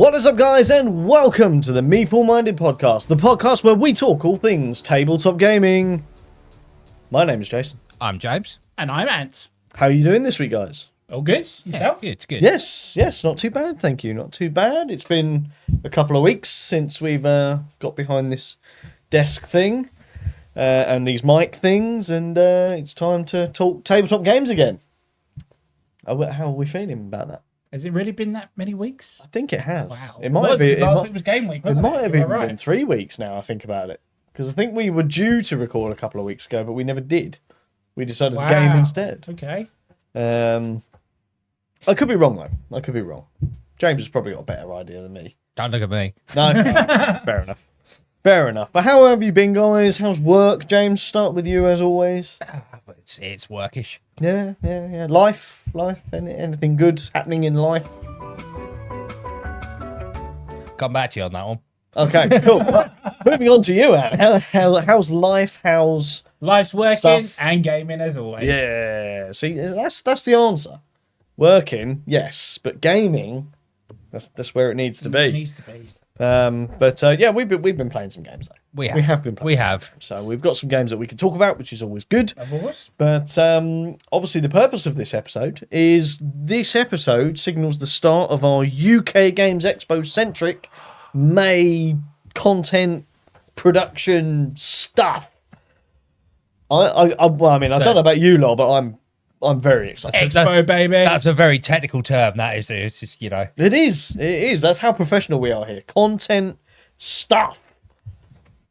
What is up, guys, and welcome to the Meeple Minded Podcast, the podcast where we talk all things tabletop gaming. My name is Jason. I'm James. And I'm Ant. How are you doing this week, guys? All good? Yourself? Yeah, good. Yes, not too bad, thank you. Not too bad. It's been a couple of weeks since we've got behind this desk thing and these mic things, and it's time to talk tabletop games again. How are we feeling about that? Has it really been that many weeks? I think it has. Wow. It might be. Last week was game week, It wasn't it? might have You even were been right. 3 weeks now, I think about it. Because I think we were due to record a couple of weeks ago, but we never did. We decided to game instead. Okay. I could be wrong, though. I could be wrong. James has probably got a better idea than me. Don't look at me. No, fair enough. Fair enough. But how have you been, guys? How's work? James, start with you as always. It's workish. Yeah. Life. Anything good happening in life? Come back to you on that one. Okay, cool. Moving on to you, Anne. How's life? How's Life's working Stuff. and gaming as always. Yeah, see, that's the answer. Working, yes, but gaming, that's where it needs to It be. needs to be. Yeah, we've been playing some games though. We have. We have been playing. We have. So we've got some games that we can talk about, which is always good. Of course. But obviously, the purpose of this episode signals the start of our UK Games Expo centric May content production stuff. I mean, I don't know about you lot, but I'm very excited. Expo, baby. That's a very technical term. That is. It's just, It is. That's how professional we are here. Content stuff.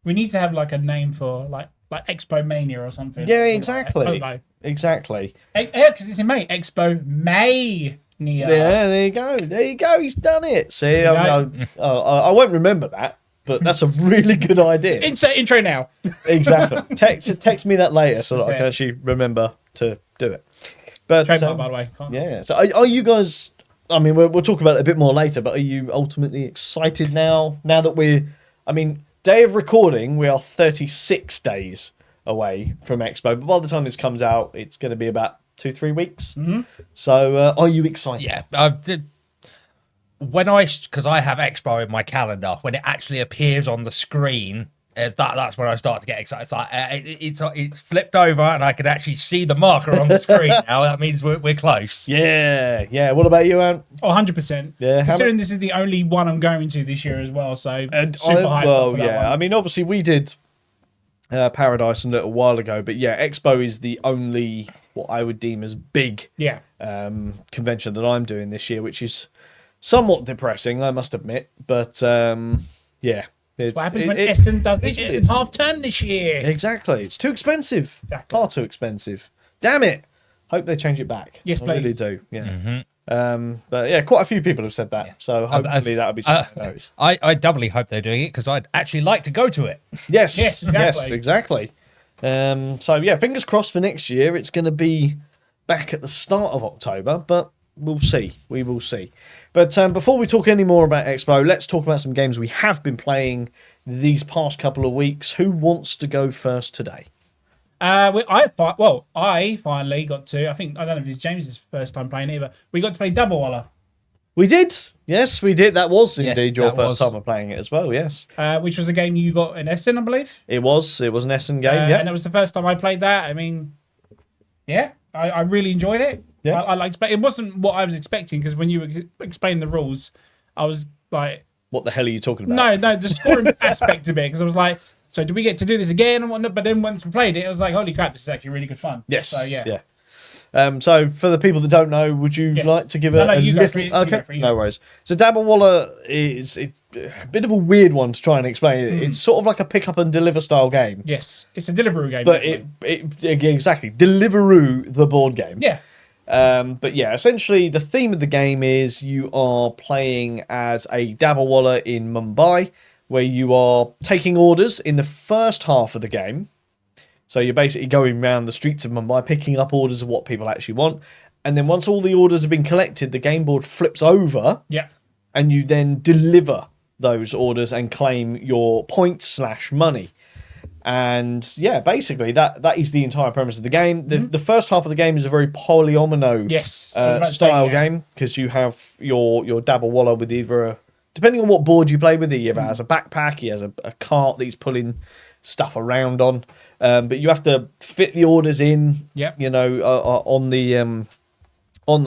We need to have like a name for like Expo Mania or something. Yeah, Or, like, exactly. I don't know. Exactly. Yeah, because it's in May. Expo May-nia. Yeah, there you go. He's done it. See, I won't remember that, but that's a really good idea. Insert intro now. Exactly. Text me that later so that I can Yeah. actually remember to do it. But Trademark, by the way. yeah. So are you guys? I mean, we'll talk about it a bit more later. But are you ultimately excited now? Now that day of recording, we are 36 days away from Expo. But by the time this comes out, it's going to be about 2-3 weeks. Mm-hmm. So are you excited? Yeah. Because I have Expo in my calendar, when it actually appears on the screen, that's when I start to get excited. It's like it's flipped over, and I can actually see the marker on the screen now. That means we're close. Yeah. What about you, Ant? Oh, 100%. Yeah, Considering this is the only one I'm going to this year as well, so super hyped Well, up for that yeah. one. I mean, obviously we did Paradise a little while ago, but yeah, Expo is the only what I would deem as big Yeah. convention that I'm doing this year, which is somewhat depressing, I must admit. But yeah, What happens when Essen does this in half term this year? Exactly, it's too expensive. Exactly. Far too expensive. Damn it! Hope they change it back. Yes, I please. really do. Yeah. Mm-hmm. But yeah, quite a few people have said that. So hopefully that'll be something I notice. I doubly hope they're doing it, because I'd actually like to go to it. Yes, Yes, exactly. exactly. So yeah, fingers crossed for next year. It's going to be back at the start of October, but we'll see. We will see. But before we talk any more about Expo, let's talk about some games we have been playing these past couple of weeks. Who wants to go first today? I finally got to. I don't know if it's James's first time playing it, but we got to play Double Waller, We did. Yes, we did. That was indeed your that first was. time of playing it as well. Yes, which was a game you got in Essen, I believe. it was. It was an Essen game. Yeah. And it was the first time I played that. I mean, yeah, I really enjoyed it. Yeah. I liked it. It wasn't what I was expecting, because when you were explaining the rules, I was like, What the hell are you talking about? no, the scoring aspect of it, because I was like, so do we get to do this again and whatnot? But then once we played it, I was like, holy crap, this is actually really good fun. Yes. So yeah. So for the people that don't know, would you Yes. like to give No, a you go little... for it, you Okay, go for it, you no go. worries. So Dabble Waller it's a bit of a weird one to try and explain it. It's sort of like a pick up and deliver style game. Yes, it's a Deliveroo game. But definitely. exactly, Deliveroo, the board game. Yeah. But yeah, essentially the theme of the game is you are playing as a Dabble Waller in Mumbai, where you are taking orders in the first half of the game. So you're basically going around the streets of Mumbai, picking up orders of what people actually want. And then once all the orders have been collected, the game board flips over, Yeah. and you then deliver those orders and claim your points / money. And yeah, basically that is the entire premise of the game. The first half of the game is a very polyomino Yes. I was about to say, style yeah. game, because you have your Dabble Waller with either depending on what board you play with, he either has a backpack, he has a cart that he's pulling stuff around on. But you have to fit the orders in, Yep. you know, on the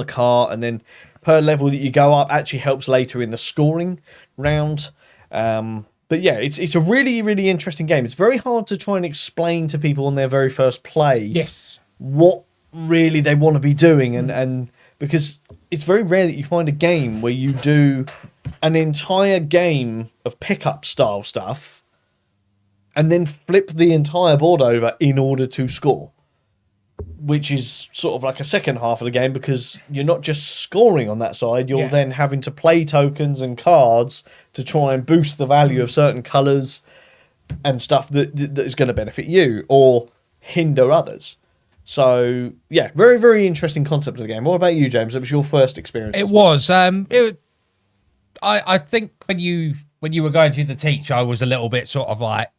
cart, and then per level that you go up actually helps later in the scoring round. But yeah, it's a really, really interesting game. It's very hard to try and explain to people on their very first play Yes. what really they want to be doing, and because it's very rare that you find a game where you do an entire game of pickup style stuff and then flip the entire board over in order to score, which is sort of like a second half of the game, because you're not just scoring on that side, you're then having to play tokens and cards to try and boost the value of certain colours and stuff that is going to benefit you or hinder others. So yeah, very, very interesting concept of the game. What about you, James? It was your first experience. It was. I think when you were going through the teach, I was a little bit sort of like,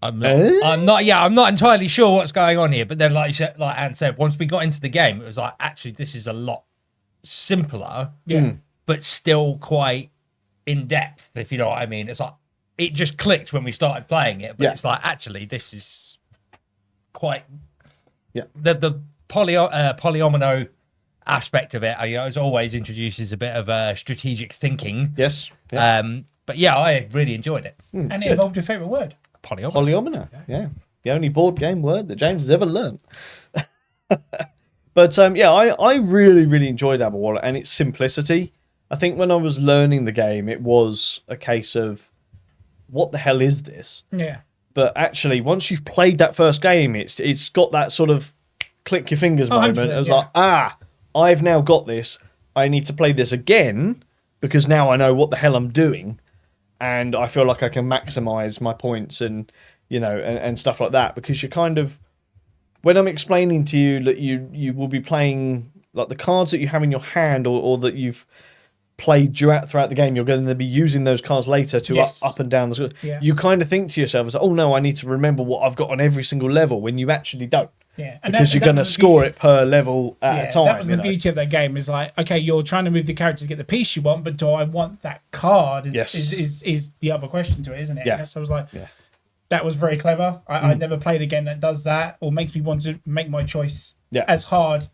I'm not entirely sure what's going on here. But then, like you said, like Anne said, once we got into the game, it was like, actually, this is a lot simpler, but still quite in depth, if you know what I mean. It's like it just clicked when we started playing it, but it's like, actually, this is quite the polyomino aspect of it. As always, introduces a bit of strategic thinking. Yes. But yeah, I really enjoyed it. And it involved your favourite word. Polyomino. Yeah. The only board game word that James has ever learned. But I really, really enjoyed Dabble Wallet and its simplicity. I think when I was learning the game, it was a case of, what the hell is this? Yeah. But actually, once you've played that first game, it's got that sort of click your fingers moment. It was like, I've now got this. I need to play this again because now I know what the hell I'm doing, and I feel like I can maximize my points and and stuff like that. Because you're kind of, when I'm explaining to you that you will be playing, like, the cards that you have in your hand or that you've played throughout the game, you're going to be using those cards later to up and down the screen. You kind of think to yourself, as, oh no, I need to remember what I've got on every single level, when you actually don't. Yeah, because you're going to score it per level at a time. That was the beauty of that game. Is like, okay, you're trying to move the character to get the piece you want, but do I want that card? Is the other question to it, isn't it? Yeah. So I was like, that was very clever. I never played a game that does that or makes me want to make my choice as hard,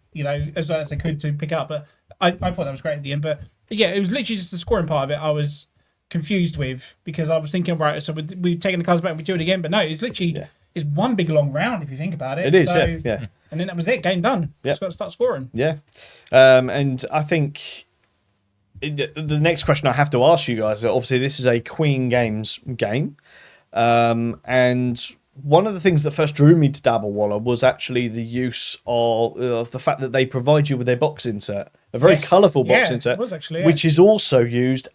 as well as I could to pick up. But I thought that was great at the end. But yeah, it was literally just the scoring part of it I was confused with, because I was thinking, right, so we're taking the cards back and we do it again. But no, it's literally... It's one big long round if you think about it. It is, so, yeah. And then that was it, game done. Just got to start scoring. Yeah. And I think the next question I have to ask you guys, obviously this is a Queen Games game. And one of the things that first drew me to Dabble Wallet was actually the use of the fact that they provide you with a box insert, a very colourful box insert, it was actually, which is also used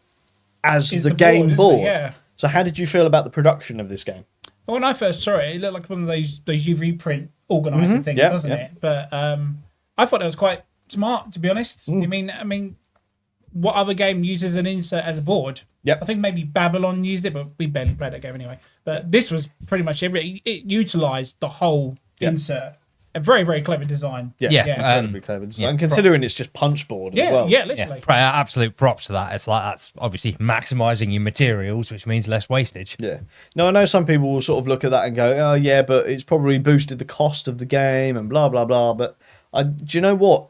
as the game board. So how did you feel about the production of this game? Well, when I first saw it, it looked like one of those UV print organizer things, doesn't it? But I thought it was quite smart, to be honest. I mean, what other game uses an insert as a board? I think maybe Babylon used it, but we barely played that game anyway. But this was pretty much it. It utilised the whole insert. A very, very clever design. Incredibly clever design. Considering it's just punch board as well. Yeah, literally. Absolute props to that. It's like, that's obviously maximising your materials, which means less wastage. Yeah. Now, I know some people will sort of look at that and go, oh, yeah, but it's probably boosted the cost of the game and blah, blah, blah. But do you know what?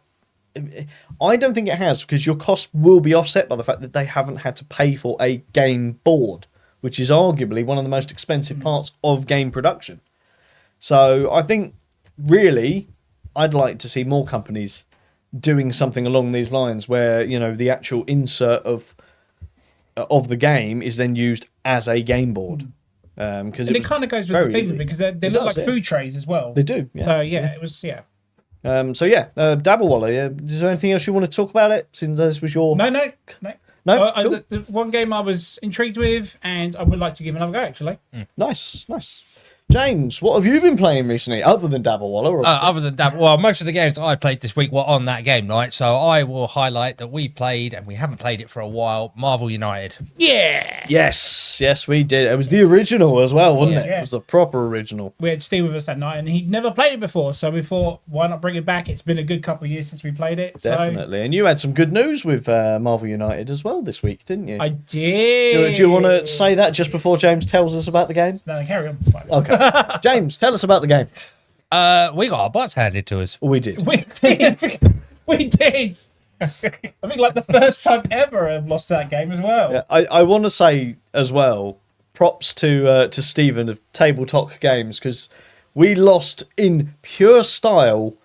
I don't think it has, because your cost will be offset by the fact that they haven't had to pay for a game board, which is arguably one of the most expensive parts of game production. So I think, really, I'd like to see more companies doing something along these lines, where the actual insert of the game is then used as a game board. Because it kind of goes with the theme, because they look like food trays as well. They do. So it was Dabble Wallet. Is there anything else you want to talk about it, since this was your... No. Cool. The one game I was intrigued with, and I would like to give another go, actually. Nice. James, what have you been playing recently, other than Dabble Waller? Other than that, well, most of the games I played this week were on that game night, so I will highlight that we played, and we haven't played it for a while, Marvel United. Yeah. Yes, we did. It was the original as well, wasn't it? Yeah. It was the proper original. We had Steve with us that night, and he'd never played it before, so we thought, why not bring it back? It's been a good couple of years since we played it. Definitely. And you had some good news with Marvel United as well this week, didn't you? I did. Do you want to say that just before James tells us about the game? No, carry on. It's fine. Okay. James, tell us about the game. We got our butts handed to us. We did. We did. We did. I think like the first time ever I've lost that game as well. Yeah, I want to say as well, props to Stephen of Tabletop Games, because we lost in pure style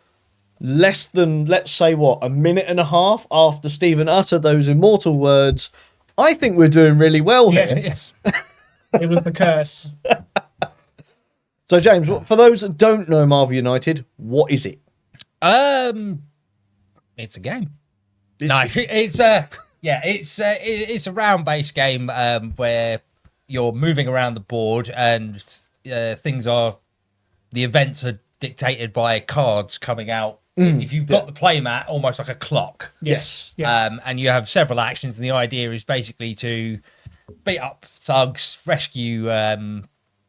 less than, let's say, a minute and a half after Stephen uttered those immortal words. I think we're doing really well here. Yes. It was the curse. So, James, for those that don't know Marvel United, what is it? It's a game. No, it's a round-based game where you're moving around the board, and the events are dictated by cards coming out. If you've got the playmat, almost like a clock. Yes. Yeah. And you have several actions, and the idea is basically to beat up thugs, rescue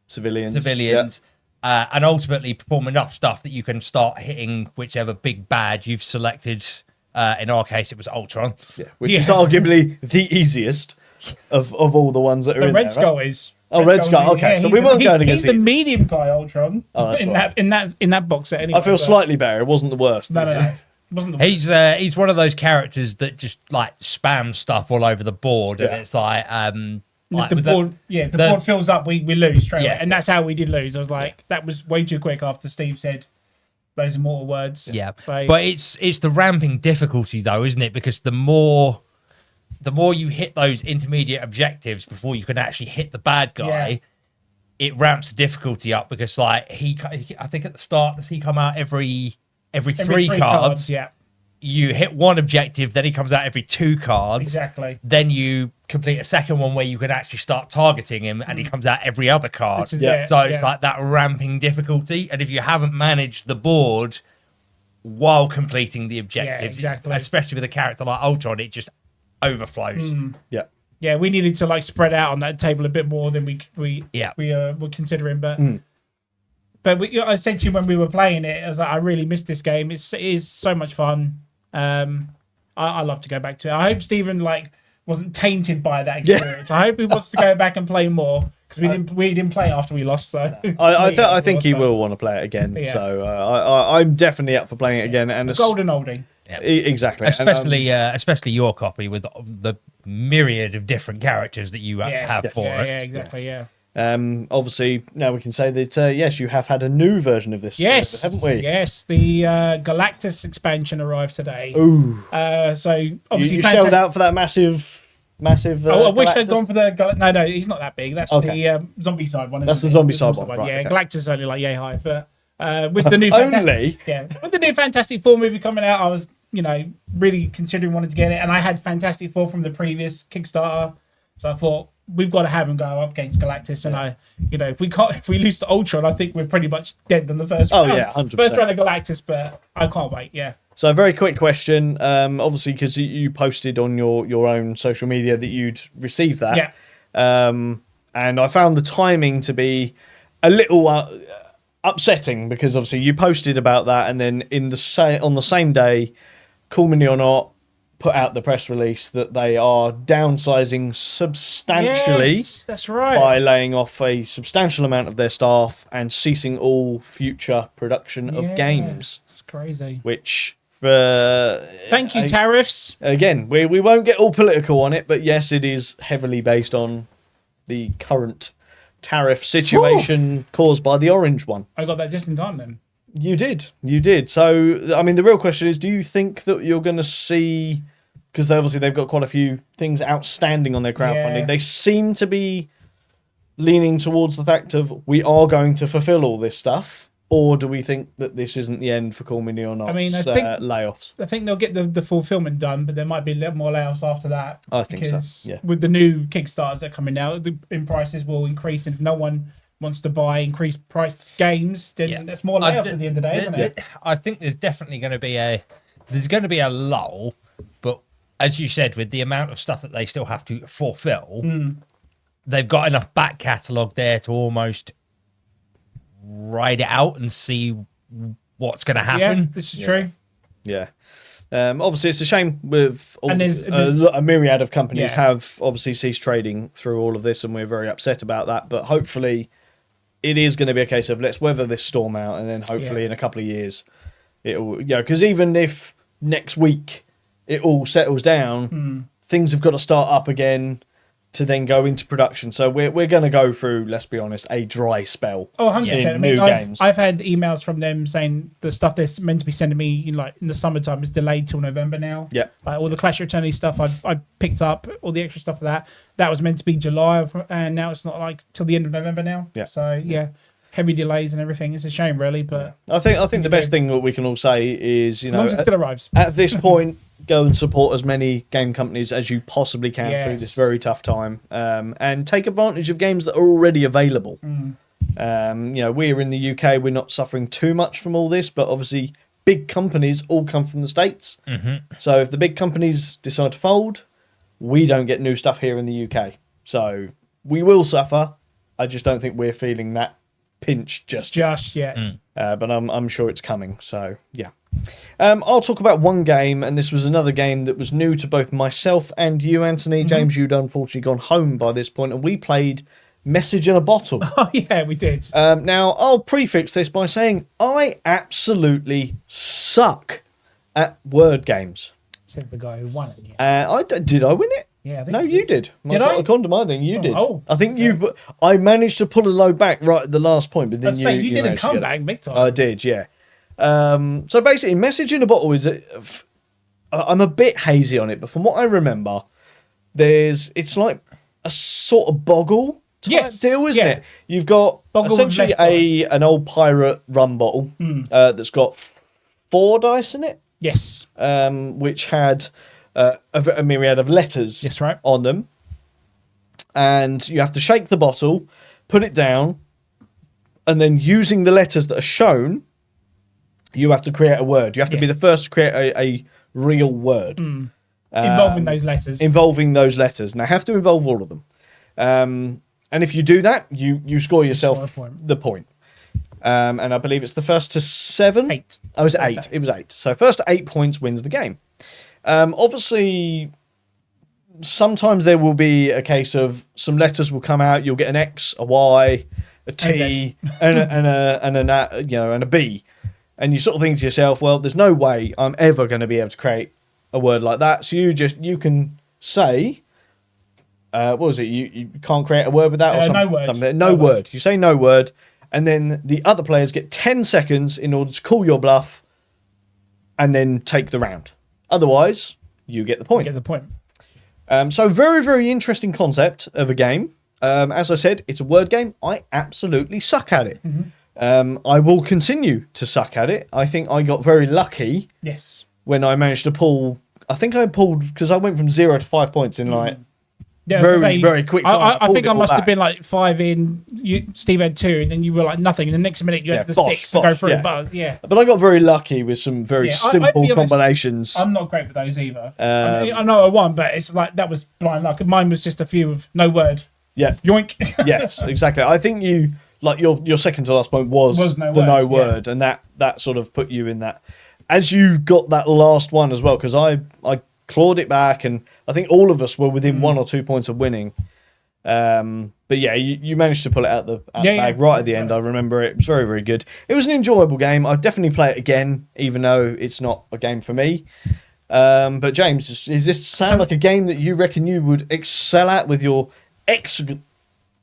civilians, and ultimately perform enough stuff that you can start hitting whichever big bad you've selected. In our case, it was Ultron. Yeah, which is arguably the easiest of all the ones that are The in Red there, Skull right? is. Oh, Red Skull. Okay, so we weren't going against He's the easy. medium guy, Ultron. Oh, that's in right. that box set. Anyway, I feel slightly better. It wasn't the worst. No. It wasn't the He's one of those characters that just like spams stuff all over the board, and it's like the board. The board fills up. We lose straight away, and that's how we did lose. I was like, that was way too quick after Steve said those immortal words. Yeah, So, but it's the ramping difficulty though, isn't it? Because the more you hit those intermediate objectives before you can actually hit the bad guy, it ramps the difficulty up. Because like I think at the start, does he come out every three cards? Yeah, You hit one objective, then he comes out every 2 cards. exactly. Then you complete a second one where you can actually start targeting him, and he comes out every other card. This is Yeah. it, So it's like that ramping difficulty, and if you haven't managed the board while completing the objectives, exactly. especially with a character like Ultron, it just overflows. Yeah. Yeah, we needed to like spread out on that table a bit more than we Yeah. were considering, but. But I said to you when we were playing it, I was like, I really missed this game. It is so much fun. I love to go back to it. I hope Stephen wasn't tainted by that experience. I hope he wants to go back and play more, because we didn't play after we lost. So I think he will want to play it again. Yeah. So I'm definitely up for playing it again. And golden oldie. exactly, Especially your copy with the myriad of different characters that you have for it. Yeah, exactly. Yeah. Obviously, now we can say that yes, you have had a new version of this, Yes, haven't we? Yes, the Galactus expansion arrived today. Ooh, So obviously, you shelled out for that massive. I wish I'd Galactus? gone for the no, he's not that big. That's Okay. the zombie side one. That's isn't the it? zombie side one, right, Yeah, okay. Galactus is only like yay high, but with the new Only? with the new Fantastic Four movie coming out, I was really considering wanting to get it, and I had Fantastic Four from the previous Kickstarter, so I thought we've got to have him go up against Galactus, and if we lose to Ultron, I think we're pretty much dead on the first round. yeah, 100%. First round of Galactus, but I can't wait. Yeah. So a very quick question, obviously because you posted on your own social media that you'd received that, Yeah. and I found the timing to be a little upsetting, because obviously you posted about that, and then on the same day, Call Me or Not put out the press release that they are downsizing substantially. Yes, that's right. By laying off a substantial amount of their staff and ceasing all future production of games, It's crazy. which Thank you, tariffs. again, we won't get all political on it, but yes, it is heavily based on the current tariff situation caused by the orange one. I got that just in time then. You did. So, I mean, the real question is, do you think that you're going to see, because they've got quite a few things outstanding on their crowdfunding. Yeah. They seem to be leaning towards the fact of, we are going to fulfill all this stuff, or do we think that this isn't the end for Call Me or Not? I mean, I think layoffs. I think they'll get the fulfillment done, but there might be a little more layoffs after that. I think so, because yeah. with the new Kickstarters that are coming out, in prices will increase, and if no one wants to buy increased price games, then that's more layoffs at the end of the day, isn't it? I think there's definitely going to be a lull, but as you said, with the amount of stuff that they still have to fulfill, they've got enough back catalogue there to almost ride it out and see what's going to happen. Yeah, this is true. Yeah. Obviously, it's a shame with all, there's a myriad of companies Yeah. have obviously ceased trading through all of this, and we're very upset about that. But hopefully, it is going to be a case of let's weather this storm out, and then hopefully in a couple of years, it'll because even if next week it all settles down, things have got to start up again to then go into production. So we're going to go through, let's be honest, a dry spell. Oh, 100%. in I mean, new games. I've had emails from them saying the stuff they're meant to be sending me in the summertime is delayed till November now. Yeah. Like all the Clash of Eternity stuff I picked up, all the extra stuff for that was meant to be July, and now it's not like till the end of November now. Yeah. So heavy delays and everything. It's a shame, really, but I think the best thing that we can all say is, as long as it still arrives. at this point, go and support as many game companies as you possibly can through Yes. this very tough time, and take advantage of games that are already available. We're in the UK, we're not suffering too much from all this, but obviously big companies all come from the States. So if the big companies decide to fold, we don't get new stuff here in the UK. So we will suffer. I just don't think we're feeling that pinch just yet. But I'm sure it's coming. So yeah. I'll talk about one game, and this was another game that was new to both myself and you, Anthony. James, you'd unfortunately gone home by this point, and we played Message in a Bottle. Oh, yeah, we did. Now, I'll prefix this by saying I absolutely suck at word games. Said the guy who won it. Yeah. Did I win it? Yeah, I think No, you did. Did I? According to my thing, you did. oh, I think I managed to pull a load back right at the last point, but then Let's say you did a managed to get it. comeback big time. I did, yeah. So basically, Message in a Bottle is I'm a bit hazy on it, but from what I remember, it's like a sort of boggle type deal, isn't it? You've got Boggle essentially with an old pirate rum bottle that's got 4 dice in it. Yes. Which had a myriad of letters Yes, right. on them. And you have to shake the bottle, put it down, and then using the letters that are shown, you have to create a word. You have to be the first to create a real word. Involving those letters. Involving those letters. And they have to involve all of them. And if you do that, you score yourself the point. And I believe it's the first to 7. 8. Oh, it was 8. It was 8. So first to 8 points wins the game. Obviously, sometimes there will be a case of some letters will come out. You'll get an X, a Y, a T, and a B. And you sort of think to yourself, well, there's no way I'm ever going to be able to create a word like that. So you can say, what was it? You can't create a word with that or something. No word. Something. No word. You say no word, and then the other players get 10 seconds in order to call your bluff, and then take the round. Otherwise, you get the point. Get the point. So very, very interesting concept of a game. As I said, it's a word game. I absolutely suck at it. I will continue to suck at it. I think I got very lucky Yes. when I managed to pull. I think I pulled because I went from 0 to 5 points in Yeah, very quick time. I pulled think it I all must have back. been like 5 in. Steve had 2, and then you were like nothing. And the next minute you had the bosh, 6 to go bosh, through. yeah. But yeah, But I got very lucky with some very Yeah, simple I'd be honest, combinations. I'm not great with those either. I know I won, but it's like that was blind luck. Mine was just a few of no word. Yeah. Yoink. Yes, exactly. I think you your second to last point was no the word, no word, and that sort of put you in that. As you got that last one as well, because I clawed it back, and I think all of us were within 1 or 2 points of winning. But yeah, you managed to pull it out the bag right at the end. I remember it was very, very good. It was an enjoyable game. I'd definitely play it again, even though it's not a game for me. But James, does this sound like a game that you reckon you would excel at with your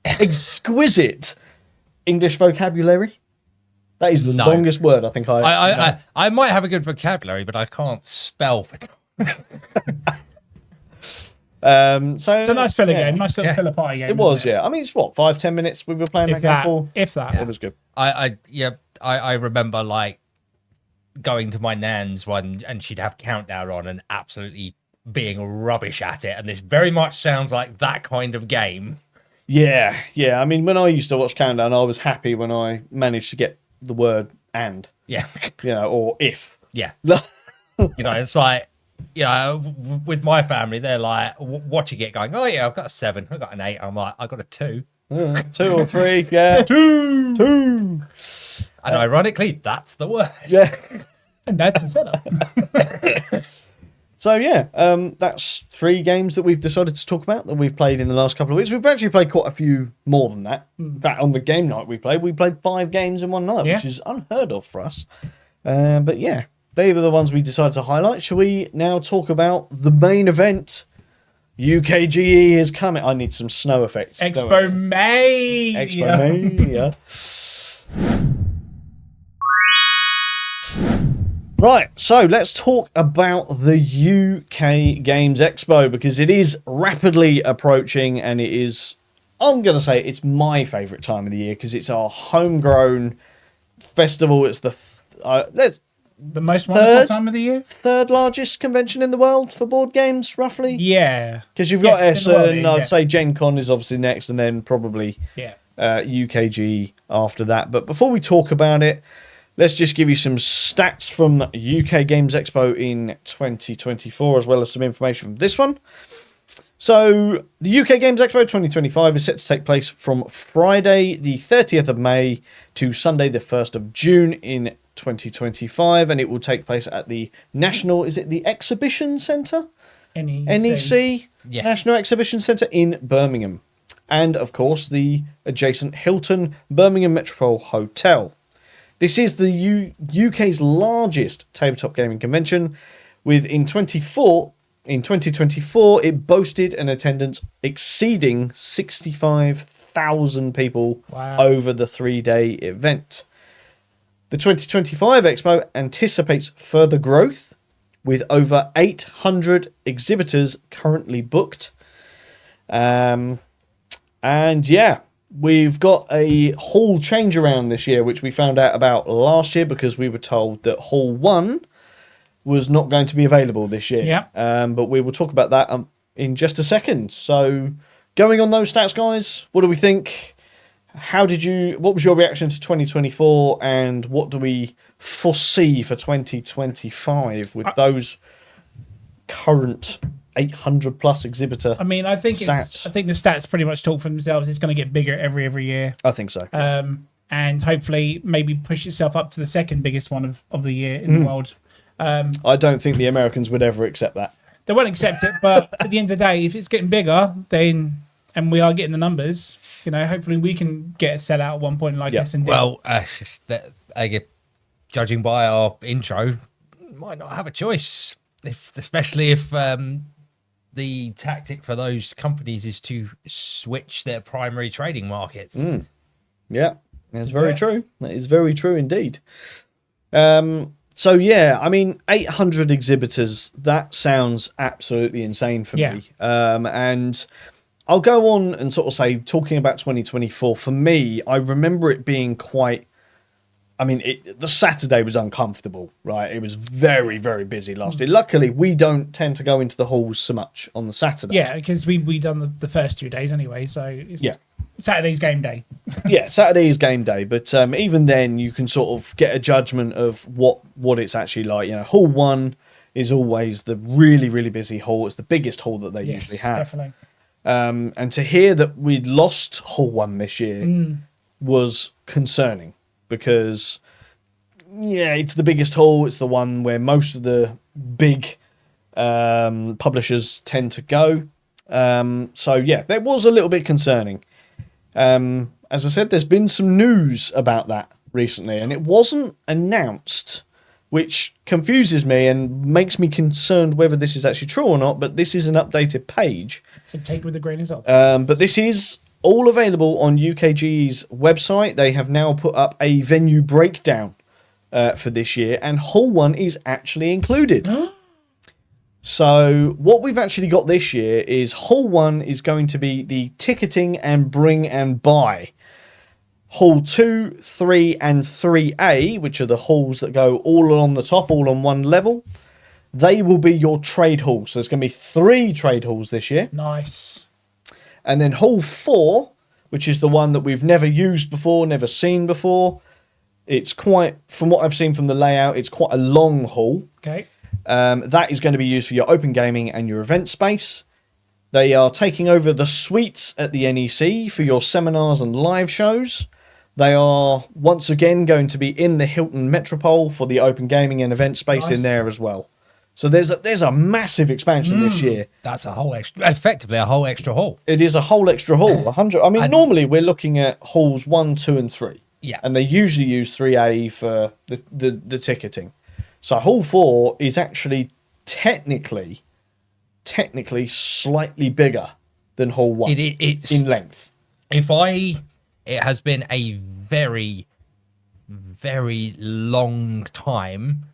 exquisite English vocabulary? That is the longest word I think I might have a good vocabulary, but I can't spell. So It's a nice filler game, nice little filler party game. It was, yeah. I mean, it's what 5-10 minutes we were playing that game for. If that. It was good. I remember like going to my nan's one, and she'd have Countdown on and absolutely being rubbish at it. And this very much sounds like that kind of game. Yeah. I mean, when I used to watch Countdown, I was happy when I managed to get the word "and," Yeah. or "if." Yeah. It's like, with my family, they're like watching it going, oh yeah, I've got a 7, I've got an 8. I'm like, I've got a 2. 2 or 3, yeah. Two. And ironically, that's the word. Yeah. And that's a setup. So yeah, that's 3 games that we've decided to talk about that we've played in the last couple of weeks. We've actually played quite a few more than that. In fact, on the game night we played 5 games in one night, which is unheard of for us. But yeah, they were the ones we decided to highlight. Shall we now talk about the main event? UKGE is coming. I need some snow effects. Expo May-nia. Expo May-nia. Right, so let's talk about the UK Games Expo, because it is rapidly approaching, and it is, I'm going to say, it's my favourite time of the year because it's our homegrown festival. It's the The most wonderful time of the year? 3rd largest convention in the world for board games, roughly. Yeah. Because you've got Essen, I'd yeah. say Gen Con is obviously next, and then probably UKG after that. But before we talk about it, let's just give you some stats from UK Games Expo in 2024, as well as some information from this one. So, the UK Games Expo 2025 is set to take place from Friday the 30th of May to Sunday the 1st of June in 2025, and it will take place at the National, is it the Exhibition Centre? NEC? Yes. National Exhibition Centre in Birmingham. And, of course, the adjacent Hilton Birmingham Metropole Hotel. This is the UK's largest tabletop gaming convention, with in 2024 it boasted an attendance exceeding 65,000 people over the 3-day event. The 2025 Expo anticipates further growth, with over 800 exhibitors currently booked. And yeah, we've got a hall change around this year, which we found out about last year because we were told that Hall 1 was not going to be available this year. Yeah. But we will talk about that in just a second. So going on those stats, guys, what do we think? What was your reaction to 2024, and what do we foresee for 2025 with those current 800 plus exhibitor I think stats? I think the stats pretty much talk for themselves. It's going to get bigger every year. I think so. And hopefully maybe push itself up to the 2nd biggest one of the year in the world. I don't think the Americans would ever accept that. They won't accept it, but at the end of the day, if it's getting bigger, then, and we are getting the numbers, hopefully we can get a sellout at one point like S&D. Well, judging by our intro, might not have a choice, especially if the tactic for those companies is to switch their primary trading markets. Yeah, that's very true. That is very true indeed. So yeah, 800 exhibitors, that sounds absolutely insane for me. And I'll go on and sort of say, talking about 2024, for me, I remember it being quite, the Saturday was uncomfortable, right? It was very, very busy last year. Luckily, we don't tend to go into the halls so much on the Saturday. Yeah, because we done the first 2 days anyway, so it's Saturday's game day. Yeah, Saturday is game day, but even then you can sort of get a judgment of what it's actually like. Hall 1 is always the really, really busy hall. It's the biggest hall that they usually have. Definitely. And to hear that we'd lost Hall 1 this year was concerning, because it's the biggest hall. It's the one where most of the big publishers tend to go. So yeah, that was a little bit concerning. As I said, there's been some news about that recently, and it wasn't announced, which confuses me and makes me concerned whether this is actually true or not, but this is an updated page. So take it with a grain of salt. But this is all available on UKGE's website. They have now put up a venue breakdown for this year, and Hall 1 is actually included. So what we've actually got this year is Hall 1 is going to be the ticketing and bring and buy. Hall 2, 3 and 3A, which are the halls that go all on the top, all on one level, they will be your trade halls. So there's going to be 3 trade halls this year. Nice. And then Hall 4 which is the one that we've never used before, never seen before. It's quite, from what I've seen from the layout, it's quite a long hall. Okay. That is going to be used for your open gaming and your event space. They are taking over the suites at the NEC for your seminars and live shows. They are once again going to be in the Hilton Metropole for the open gaming and event space in there as well. So there's a massive expansion this year. That's effectively a whole extra hall. It is a whole extra hall. 100. I mean, normally we're looking at halls 1, 2, and 3. Yeah. And they usually use 3A for the ticketing. So hall 4 is actually technically slightly bigger than hall 1 It's in length. It has been a very, very long time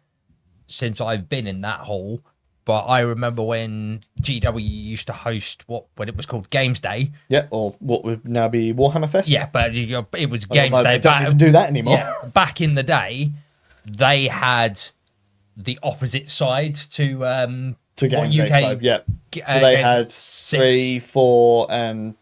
since I've been in that hall. But I remember when GW used to host when it was called Games Day. Yeah, or what would now be Warhammer Fest. Yeah, but it was Games Day. They don't even do that anymore. Yeah, back in the day, they had the opposite side to To what Games UK. Expo, yeah. So they had 3, 4, and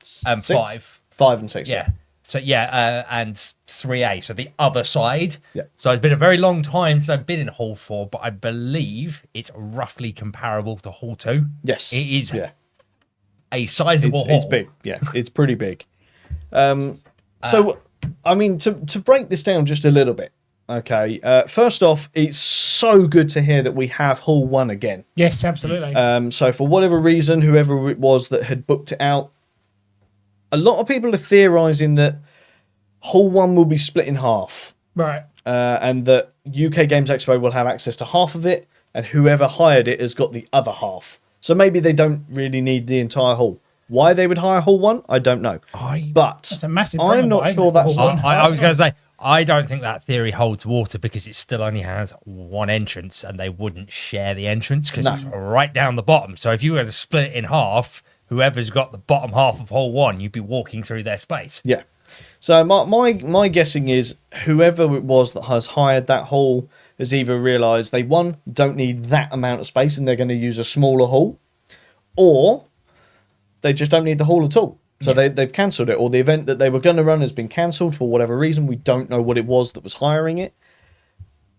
6? 5. 5 and 6. Yeah. So and 3A. So the other side. Yeah. So it's been a very long time since I've been in Hall 4, but I believe it's roughly comparable to Hall 2. Yes. It is Yeah. a sizable hall. It's big. Yeah, it's pretty big. So, I mean, to break this down just a little bit. Okay. First off, it's so good to hear that we have Hall 1 again. Yes, absolutely. So for whatever reason, whoever it was that had booked it out, a lot of people are theorising that Hall 1 will be split in half. Right. And that UK Games Expo will have access to half of it, and whoever hired it has got the other half. So maybe they don't really need the entire hall. Why they would hire Hall 1, I don't know. But That's a massive I'm problem, not isn't sure it? that's... Hall 1. I was going to say, I don't think that theory holds water because it still only has one entrance and they wouldn't share the entrance because it's right down the bottom. So if you were to split it in half, whoever's got the bottom half of Hall 1, you'd be walking through their space. Yeah. So my guessing is whoever it was that has hired that hall has either realised they, one, don't need that amount of space and they're going to use a smaller hall, or they just don't need the hall at all. So they've cancelled it, or the event that they were going to run has been cancelled for whatever reason. We don't know what it was that was hiring it.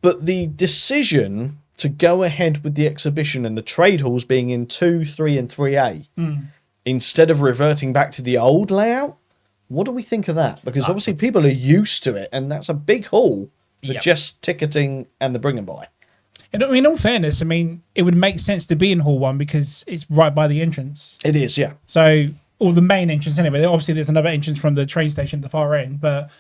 But the decision to go ahead with the exhibition and the trade halls being in 2, 3, and 3A, instead of reverting back to the old layout, what do we think of that? Because obviously people are used to it, and that's a big hall for just ticketing and the bring and buy. And in all fairness, I mean, it would make sense to be in Hall 1 because it's right by the entrance. It is, yeah. So, or the main entrance anyway. Obviously, there's another entrance from the train station at the far end, but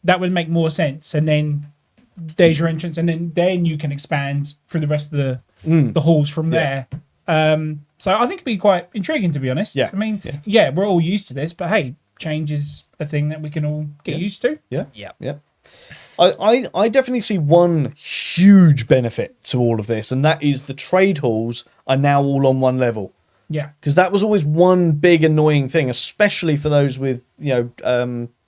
that would make more sense. And then there's your entrance, and then you can expand through the rest of the halls from there. So I think it'd be quite intriguing, to be honest. Yeah. I mean, we're all used to this, but hey, change is a thing that we can all get used to. Yeah. Yeah. Yeah. I definitely see one huge benefit to all of this, and that is the trade halls are now all on one level. Yeah. Because that was always one big annoying thing, especially for those with,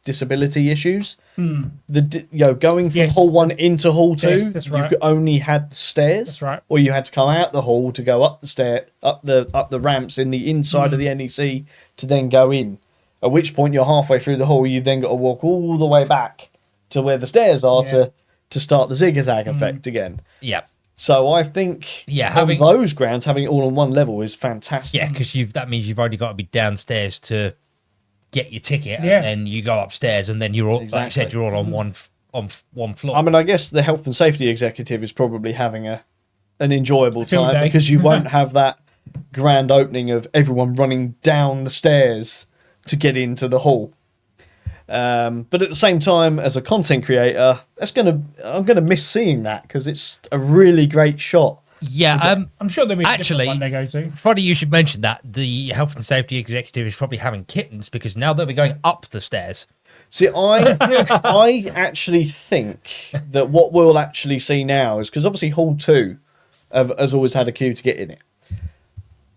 disability issues. Going from Hall 1 into Hall 2, Yes, that's right. you only had the stairs. That's right. Or you had to come out the hall to go up the stair, up the ramps in the inside of the NEC to then go in. At which point you're halfway through the hall, you've then got to walk all the way back to where the stairs are to start the zigzag effect again. Yeah. So I think on those grounds, having it all on one level is fantastic. Yeah, because that means you've only got to be downstairs to get your ticket, and then you go upstairs, and then you're all, like you said, you're all on one floor. I mean, I guess the health and safety executive is probably having an enjoyable Field time day. because you won't have that grand opening of everyone running down the stairs to get into the hall. But at the same time, as a content creator, I'm gonna miss seeing that because it's a really great shot. Yeah, I'm sure there'll be actually, a different one they go to. funny you should mention that. The health and safety executive is probably having kittens because now they'll be going up the stairs. See, I actually think that what we'll actually see now is because obviously Hall 2 has always had a queue to get in it.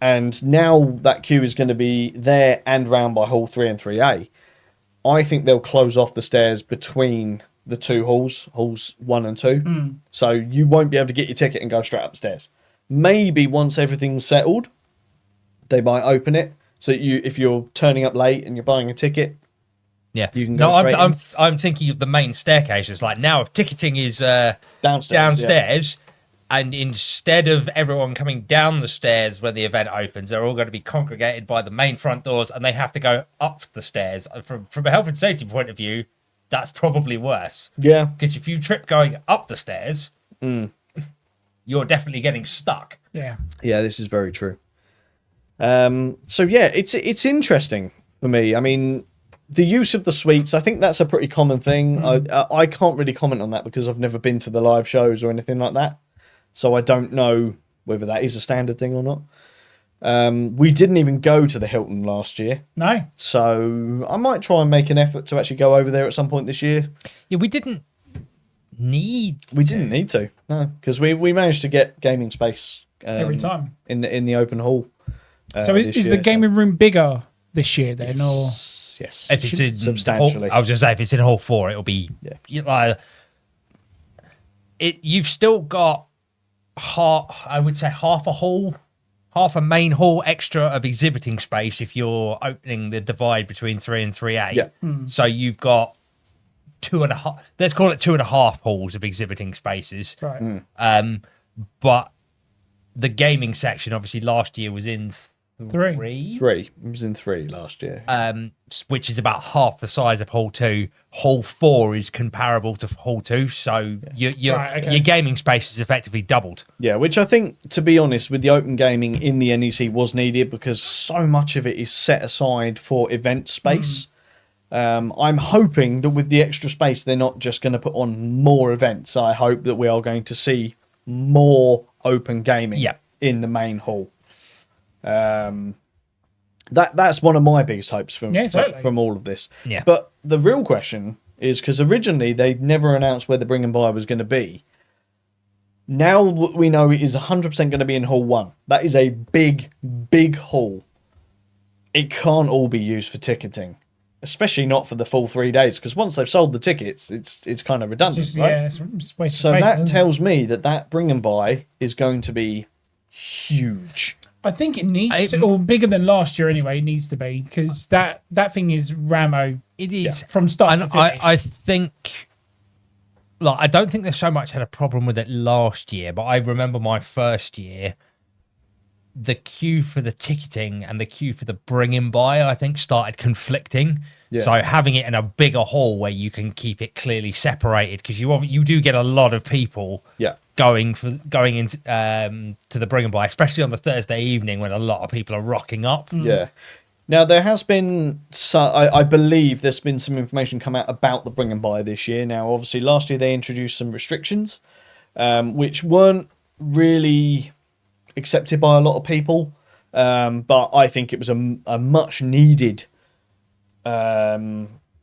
And now that queue is going to be there and round by Hall 3 and 3A. I think they'll close off the stairs between the two halls 1 and 2. So you won't be able to get your ticket and go straight up the stairs. Maybe once everything's settled, they might open it So if you're turning up late and you're buying a ticket, Yeah. you can go straight in. I'm thinking of the main staircases. Like now, if ticketing is downstairs, and instead of everyone coming down the stairs when the event opens, they're all going to be congregated by the main front doors, and they have to go up the stairs. From a health and safety point of view, that's probably worse. Yeah. Because if you trip going up the stairs, you're definitely getting stuck. Yeah. Yeah, this is very true. So yeah, it's interesting for me. I mean, the use of the suites, I think that's a pretty common thing. I can't really comment on that because I've never been to the live shows or anything like that. So I don't know whether that is a standard thing or not. We didn't even go to the Hilton last year. No. So I might try and make an effort to actually go over there at some point this year. Yeah, we didn't need to, no, because we managed to get gaming space every time in the open hall. So is the gaming room bigger this year then, or yes, if it's in substantially? I was just say if it's in Hall 4, it'll be you've still got half a main hall extra of exhibiting space if you're opening the divide between 3 and 3A. Yeah. So you've got 2.5. Let's call it 2.5 halls of exhibiting spaces. right? But the gaming section, obviously, last year was in 3. 3. It was in 3 last year. which is about half the size of Hall 2. Hall 4 is comparable to Hall 2, so your gaming space is effectively doubled. Yeah, which I think, to be honest, with the open gaming in the NEC was needed because so much of it is set aside for event space. I'm hoping that with the extra space, they're not just going to put on more events. I hope that we are going to see more open gaming in the main hall. That's one of my biggest hopes from all of this. Yeah. But the real question is, because originally they never announced where the Bring and Buy was going to be. Now we know it is 100% going to be in Hall 1. That is a big, big hall. It can't all be used for ticketing, especially not for the full 3 days, because once they've sold the tickets, it's kind of redundant, right? Yeah, it's waste So of space, that tells me that Bring and Buy is going to be huge. I think it needs to, or bigger than last year anyway. It needs to be, because that thing is Ramo. It is from start to finish. I think, like, I don't think they so much had a problem with it last year, but I remember my first year, the queue for the ticketing and the queue for the Bring and Buy, I think, started conflicting. Yeah. So having it in a bigger hall where you can keep it clearly separated, because you do get a lot of people going into to the Bring and Buy, especially on the Thursday evening when a lot of people are rocking up. Yeah. Now, there has been, I believe there's been some information come out about the Bring and Buy this year. Now, obviously, last year they introduced some restrictions, which weren't really accepted by a lot of people. But I think it was a much needed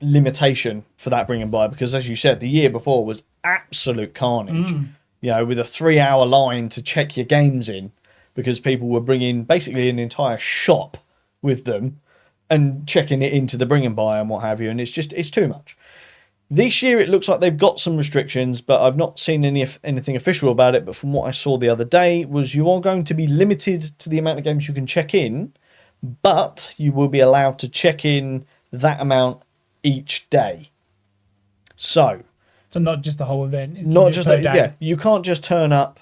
limitation for that Bring and Buy, because, as you said, the year before was absolute carnage. You know, with a 3-hour line to check your games in, because people were bringing basically an entire shop with them and checking it into the Bring and Buy and what have you, and it's too much. This year it looks like they've got some restrictions, but I've not seen anything official about it. But from what I saw the other day, was you are going to be limited to the amount of games you can check in, but you will be allowed to check in that amount each day. So not just the whole event. Not just that, yeah. You can't just turn up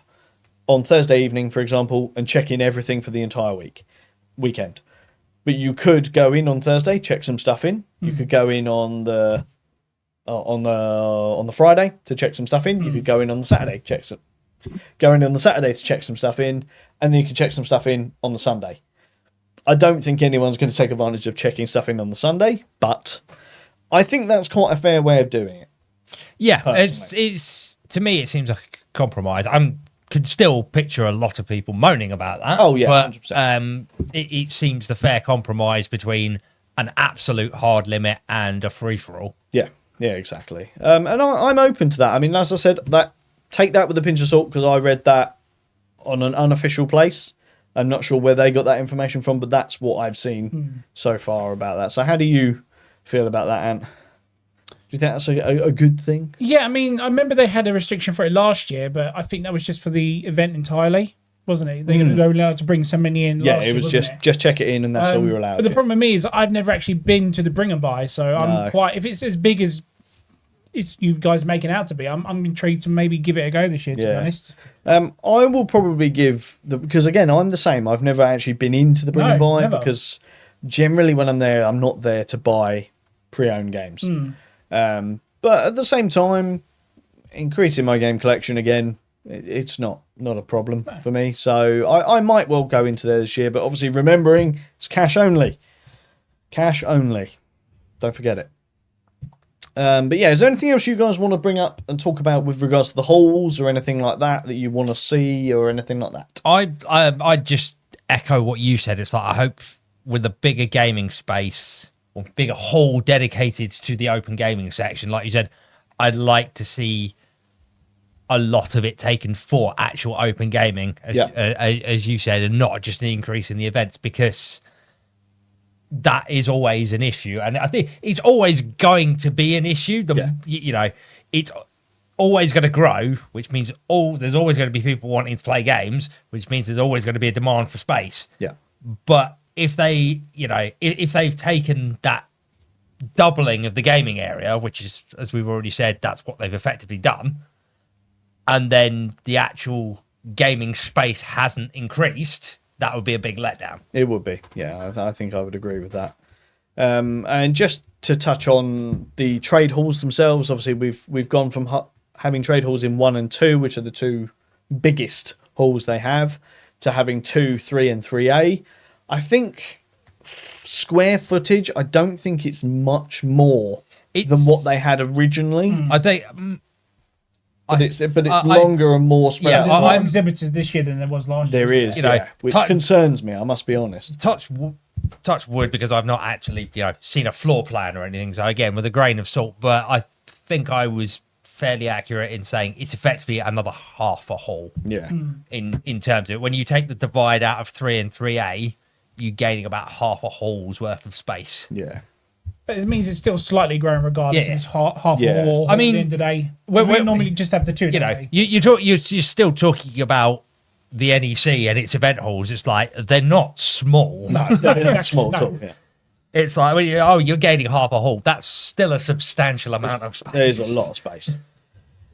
on Thursday evening, for example, and check in everything for the entire weekend. But you could go in on Thursday, check some stuff in. You could go in on the Friday to check some stuff in. You could go in on the Saturday, go in on the Saturday to check some stuff in, and then you can check some stuff in on the Sunday. I don't think anyone's going to take advantage of checking stuff in on the Sunday, but I think that's quite a fair way of doing it. Yeah, it's to me it seems like a compromise. Could still picture a lot of people moaning about that. Oh yeah, but 100%. It seems the fair compromise between an absolute hard limit and a free for all. Yeah, exactly. And I'm open to that. I mean, as I said, take that with a pinch of salt, because I read that on an unofficial place. I'm not sure where they got that information from, but that's what I've seen so far about that. So how do you feel about that, Ant? Do you think that's a good thing? Yeah, I mean, I remember they had a restriction for it last year, but I think that was just for the event entirely. wasn't it? They were allowed to bring so many in. Yeah, last it year, was wasn't just check it in, and that's all we were allowed. But the problem with me is I've never actually been to the Bring and Buy, so I'm quite. If it's as big as it's you guys making out to be, I'm intrigued to maybe give it a go this year. To be honest, I will probably give because again I'm the same. I've never actually been into the Bring and Buy because generally when I'm there, I'm not there to buy pre-owned games. But at the same time, increasing my game collection again, it's not a problem for me. So I might well go into there this year, but obviously remembering it's cash only. Cash only. Don't forget it. But yeah, is there anything else you guys want to bring up and talk about with regards to the halls or anything like that you want to see or anything like that? I just echo what you said. It's like I hope with a bigger gaming space or bigger hall dedicated to the open gaming section, like you said, I'd like to see a lot of it taken for actual open gaming, as you said, and not just an increase in the events, because that is always an issue, and I think it's always going to be an issue. You know, it's always going to grow, which means there's always going to be people wanting to play games, which means there's always going to be a demand for space. Yeah, but if they, if they've taken that doubling of the gaming area, which is, as we've already said, that's what they've effectively done, and then the actual gaming space hasn't increased, that would be a big letdown. It would be. Yeah, I think I would agree with that. And just to touch on the trade halls themselves, obviously we've gone from having trade halls in 1 and 2, which are the two biggest halls they have, to having 2, 3, and 3A. I think square footage, I don't think it's much more than what they had originally. I think... But it's longer and more spread out. There's more exhibitors this year than there was last year. There is, which concerns me, I must be honest. Touch wood, because I've not actually seen a floor plan or anything, so again, with a grain of salt, but I think I was fairly accurate in saying it's effectively another half a hall. Yeah. In terms of it. When you take the divide out of 3 and 3A, you're gaining about half a hall's worth of space. Yeah. But it means it's still slightly growing regardless. It's half a wall. I mean, at the end of the day, we normally just have the two. You're still talking about the NEC and its event halls. It's like they're not small. No, they're not small at all. Yeah. It's like you're gaining half a hall. That's still a substantial amount of space. There's a lot of space.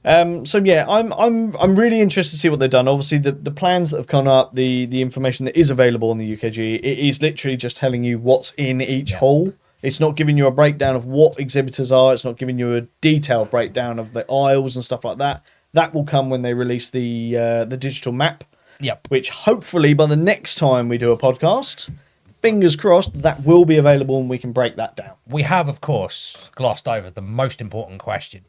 So yeah, I'm really interested to see what they've done. Obviously, the plans that have come up, the information that is available on the UKGE, it is literally just telling you what's in each hall. It's not giving you a breakdown of what exhibitors are. It's not giving you a detailed breakdown of the aisles and stuff like that. That will come when they release the digital map. Yep. Which hopefully by the next time we do a podcast, fingers crossed, that will be available and we can break that down. We have, of course, glossed over the most important question.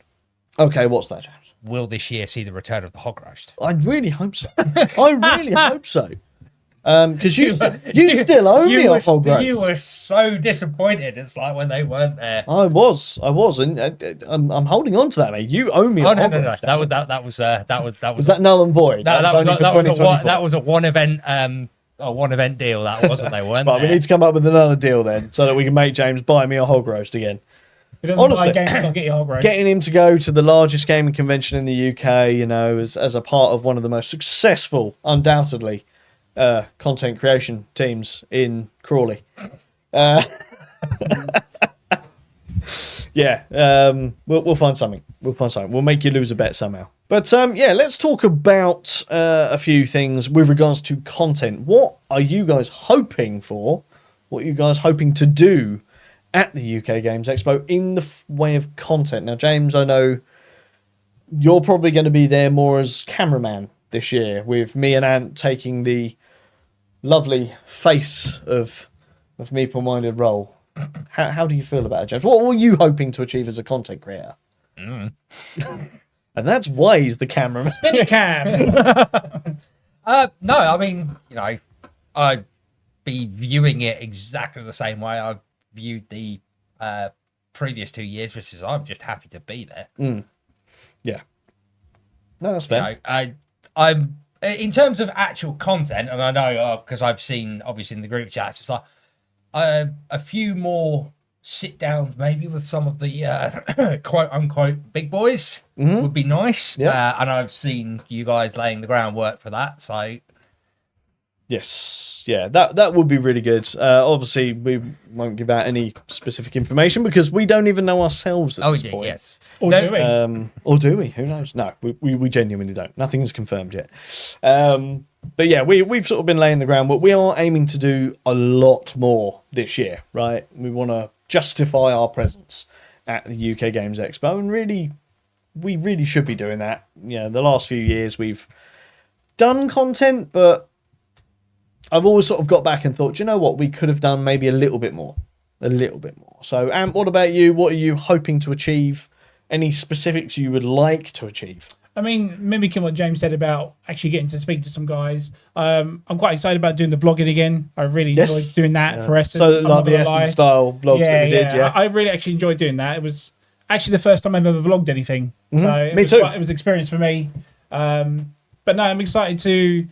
Okay, what's that, James? Will this year see the return of the hog roast? I really hope so. I really hope so. Because you still owe me a hog roast. You were so disappointed. It's like when they weren't there. I was, and I'm holding on to that, mate. You owe me a hog roast. No. That was Was that null and void? That was a one event deal. That wasn't. They weren't. Right, we need to come up with another deal then, so that we can make James buy me a hog roast again. Honestly, get you a hog roast. Getting him to go to the largest gaming convention in the UK, as a part of one of the most successful, undoubtedly, content creation teams in Crawley. We'll find something. We'll make you lose a bet somehow. But let's talk about a few things with regards to content. What are you guys hoping for? What are you guys hoping to do at the UK Games Expo in the way of content? Now, James, I know you're probably going to be there more as cameraman this year, with me and Ant taking the lovely face of Meeple Minded role. How do you feel about it, James? What were you hoping to achieve as a content creator? And that's why he's the cameraman. Steadicam. No, I mean, I'd be viewing it exactly the same way I've viewed the previous 2 years, which is I'm just happy to be there. Yeah. No, that's fair. I'm in terms of actual content, and I know because I've seen obviously in the group chats, it's like a few more sit downs maybe with some of the quote unquote big boys would be nice. And I've seen you guys laying the groundwork for that, so Yes, yeah, that would be really good. Obviously, we won't give out any specific information because we don't even know ourselves at this point. Yes. Or No, do we? Or do we? Who knows? No, we genuinely don't. Nothing's confirmed yet. But yeah, we've sort of been laying the groundwork. We are aiming to do a lot more this year, right? We want to justify our presence at the UK Games Expo, and we really should be doing that. You know, the last few years we've done content, but I've always sort of got back and thought, you know what, we could have done maybe a little bit more. So, Ant, what about you? What are you hoping to achieve? Any specifics you would like to achieve? I mean, mimicking what James said about actually getting to speak to some guys. I'm quite excited about doing the vlogging again. I really enjoyed doing that for Essen. So, like the Essen style vlogs that we did, yeah. I really actually enjoyed doing that. It was actually the first time I've ever vlogged anything. Mm-hmm. So it Me was too. It was an experience for me. But no, I'm excited to...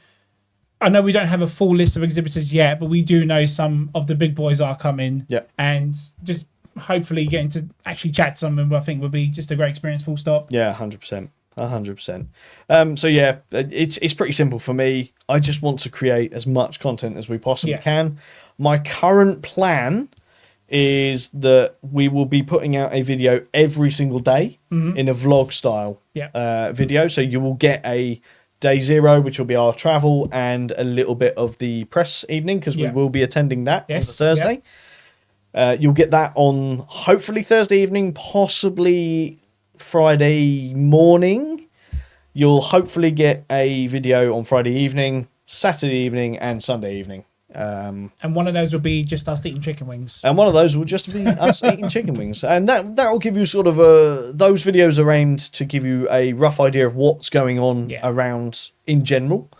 I know we don't have a full list of exhibitors yet, but we do know some of the big boys are coming. Yeah. And just hopefully getting to actually chat to some of them, I think would be just a great experience, full stop. Yeah, 100%. 100%. So yeah, it's pretty simple for me. I just want to create as much content as we possibly can. My current plan is that we will be putting out a video every single day in a vlog style video. So you will get a day 0, which will be our travel, and a little bit of the press evening, because we will be attending that on the Thursday. You'll get that on hopefully Thursday evening, possibly Friday morning. You'll hopefully get a video on Friday evening, Saturday evening, and Sunday evening. And one of those will be just us eating chicken wings. And one of those will just be us eating chicken wings. And that will give you sort of those videos are aimed to give you a rough idea of what's going on around in general.